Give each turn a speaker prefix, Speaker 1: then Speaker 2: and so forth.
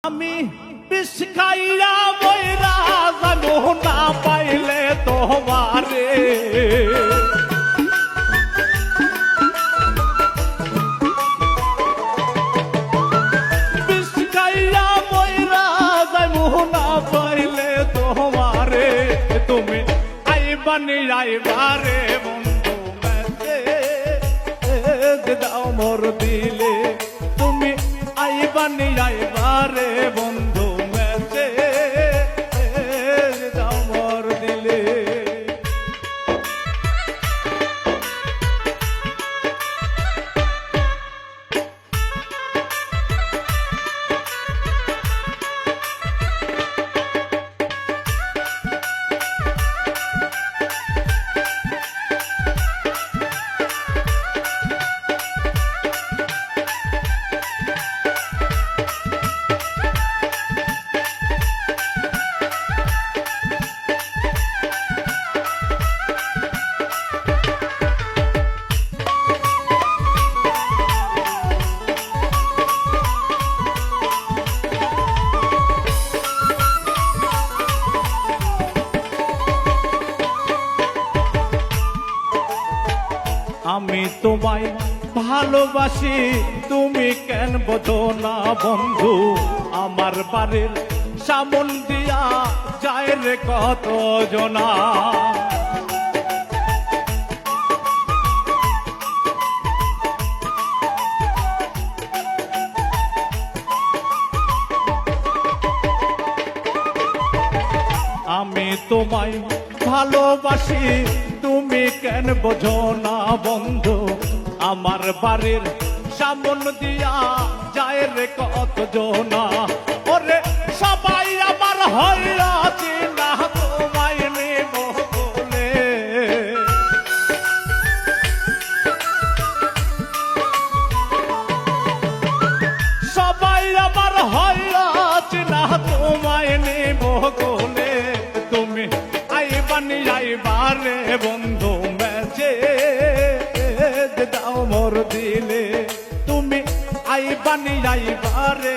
Speaker 1: আমি বিষ খাইয়া মইরা জানো না পাইলে তোমারে বিষ খাইয়া মইরা জানো না পাইলে তোমারে তুমি আইবানি আইবারে বন্ধু মেতে দাও মোর দিলে তুমি আইবানি আইবারে বন্ধু মেতে দাও মোর দিলে আমি তোমায় ভালোবাসি তুমি কেন বোঝো না বন্ধু আমার বাড়ির সামন দিয়া যায় রে কত জনা আমি তোমায় ভালোবাসি তুমি কেন বোঝো না বন্ধু আমার বাড়ির সামন দিয়া যায় রে কত জনা ওরে সবাই আমার হইয়া চিনা তোমায় নেব বলে সবাই আমার হইয়া চিনা তোমায় নেব বলে তুমি আইবানি আইবারে বন্ধু মেছে দাও মোর দিলে তুমি আইবানি আইবারে